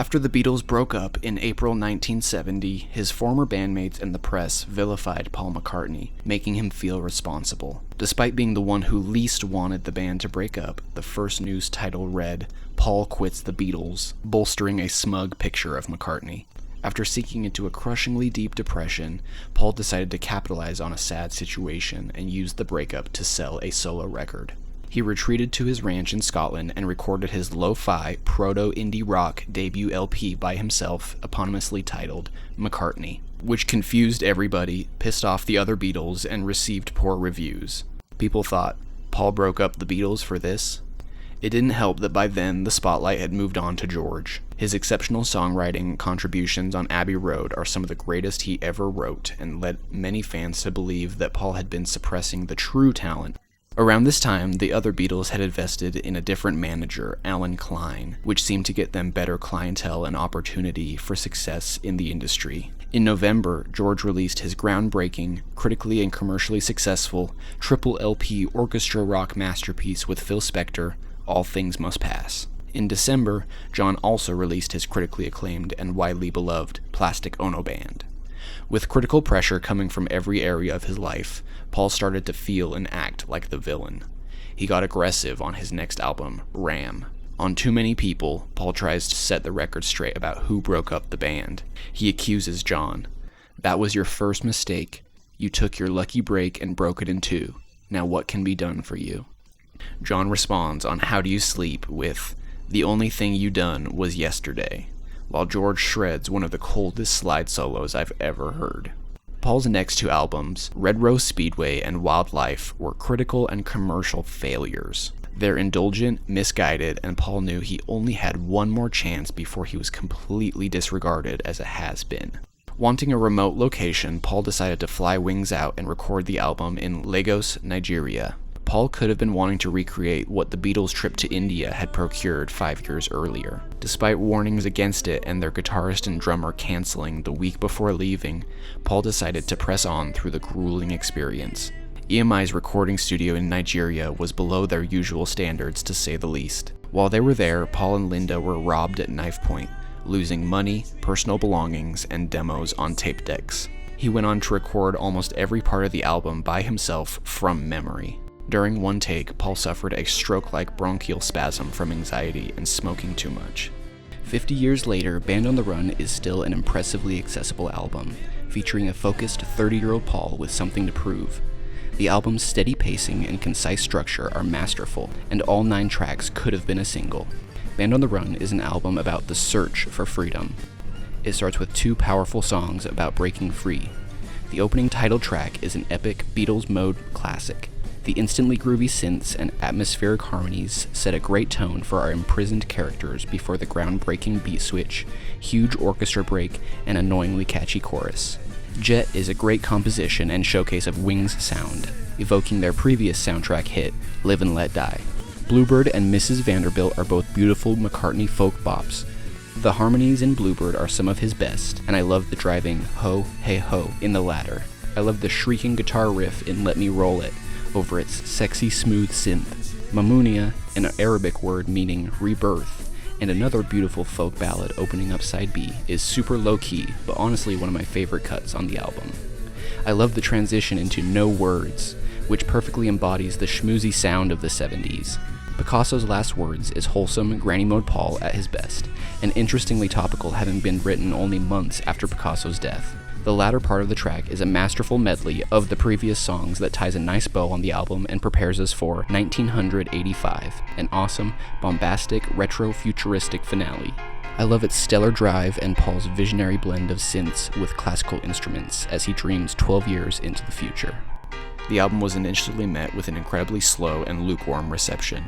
After the Beatles broke up in April 1970, his former bandmates and the press vilified Paul McCartney, making him feel responsible. Despite being the one who least wanted the band to break up, the first news title read, "Paul quits the Beatles," bolstering a smug picture of McCartney. After sinking into a crushingly deep depression, Paul decided to capitalize on a sad situation and used the breakup to sell a solo record. He retreated to his ranch in Scotland and recorded his lo-fi, proto-indie rock debut LP by himself, eponymously titled McCartney, which confused everybody, pissed off the other Beatles, and received poor reviews. People thought, Paul broke up the Beatles for this? It didn't help that by then the spotlight had moved on to George. His exceptional songwriting contributions on Abbey Road are some of the greatest he ever wrote and led many fans to believe that Paul had been suppressing the true talent. Around this time, the other Beatles had invested in a different manager, Alan Klein, which seemed to get them better clientele and opportunity for success in the industry. In November, George released his groundbreaking, critically and commercially successful, triple LP orchestra rock masterpiece with Phil Spector, All Things Must Pass. In December, John also released his critically acclaimed and widely beloved Plastic Ono Band. With critical pressure coming from every area of his life, Paul started to feel and act like the villain. He got aggressive on his next album, Ram. On Too Many People, Paul tries to set the record straight about who broke up the band. He accuses John. "That was your first mistake. You took your lucky break and broke it in two. Now what can be done for you?" John responds on How Do You Sleep with, "The only thing you done was yesterday," while George shreds one of the coldest slide solos I've ever heard. Paul's next two albums, Red Rose Speedway and Wildlife, were critical and commercial failures. They're indulgent, misguided, and Paul knew he only had one more chance before he was completely disregarded as a has-been. Wanting a remote location, Paul decided to fly wings out and record the album in Lagos, Nigeria. Paul could have been wanting to recreate what the Beatles' trip to India had procured 5 years earlier. Despite warnings against it and their guitarist and drummer canceling the week before leaving, Paul decided to press on through the grueling experience. EMI's recording studio in Nigeria was below their usual standards, to say the least. While they were there, Paul and Linda were robbed at knife point, losing money, personal belongings, and demos on tape decks. He went on to record almost every part of the album by himself from memory. During one take, Paul suffered a stroke-like bronchial spasm from anxiety and smoking too much. 50 years later, Band on the Run is still an impressively accessible album, featuring a focused 30-year-old Paul with something to prove. The album's steady pacing and concise structure are masterful, and all 9 tracks could have been a single. Band on the Run is an album about the search for freedom. It starts with 2 powerful songs about breaking free. The opening title track is an epic Beatles mode classic. The instantly groovy synths and atmospheric harmonies set a great tone for our imprisoned characters before the groundbreaking beat switch, huge orchestra break, and annoyingly catchy chorus. Jet is a great composition and showcase of Wings' sound, evoking their previous soundtrack hit, Live and Let Die. Bluebird and Mrs. Vanderbilt are both beautiful McCartney folk bops. The harmonies in Bluebird are some of his best, and I love the driving ho, hey ho in the latter. I love the shrieking guitar riff in Let Me Roll It, over its sexy smooth synth. Mamounia, an Arabic word meaning rebirth, and another beautiful folk ballad opening up side B, is super low-key, but honestly one of my favorite cuts on the album. I love the transition into No Words, which perfectly embodies the schmoozy sound of the 70s. Picasso's Last Words is wholesome granny mode Paul at his best, and interestingly topical, having been written only months after Picasso's death. The latter part of the track is a masterful medley of the previous songs that ties a nice bow on the album and prepares us for 1985, an awesome, bombastic, retro-futuristic finale. I love its stellar drive and Paul's visionary blend of synths with classical instruments as he dreams 12 years into the future. The album was initially met with an incredibly slow and lukewarm reception.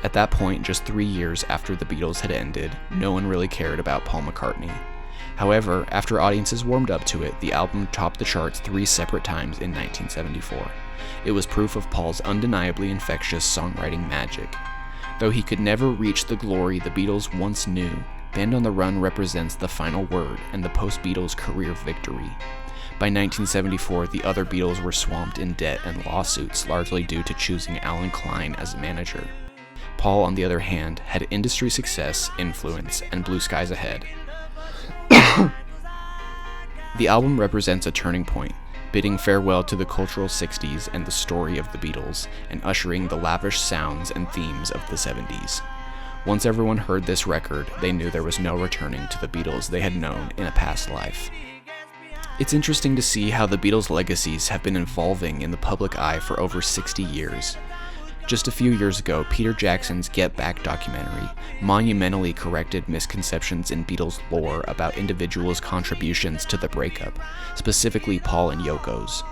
At that point, just 3 years after the Beatles had ended, no one really cared about Paul McCartney. However, after audiences warmed up to it, the album topped the charts 3 separate times in 1974. It was proof of Paul's undeniably infectious songwriting magic. Though he could never reach the glory the Beatles once knew, Band on the Run represents the final word and the post-Beatles career victory. By 1974, the other Beatles were swamped in debt and lawsuits, largely due to choosing Alan Klein as manager. Paul, on the other hand, had industry success, influence, and blue skies ahead. The album represents a turning point, bidding farewell to the cultural 60s and the story of the Beatles, and ushering the lavish sounds and themes of the 70s. Once everyone heard this record, they knew there was no returning to the Beatles they had known in a past life. It's interesting to see how the Beatles' legacies have been evolving in the public eye for over 60 years. Just a few years ago, Peter Jackson's Get Back documentary monumentally corrected misconceptions in Beatles lore about individuals' contributions to the breakup, specifically Paul and Yoko's.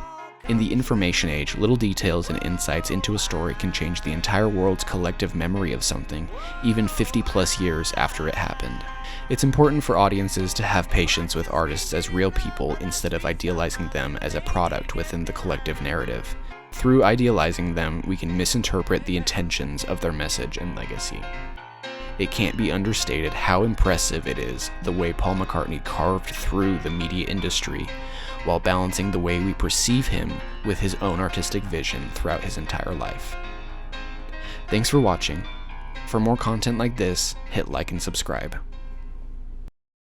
In the information age, little details and insights into a story can change the entire world's collective memory of something, even 50+ years after it happened. It's important for audiences to have patience with artists as real people instead of idealizing them as a product within the collective narrative. Through idealizing them, we can misinterpret the intentions of their message and legacy. It can't be understated how impressive it is the way Paul McCartney carved through the media industry while balancing the way we perceive him with his own artistic vision throughout his entire life. Thanks for watching. For more content like this, hit like and subscribe.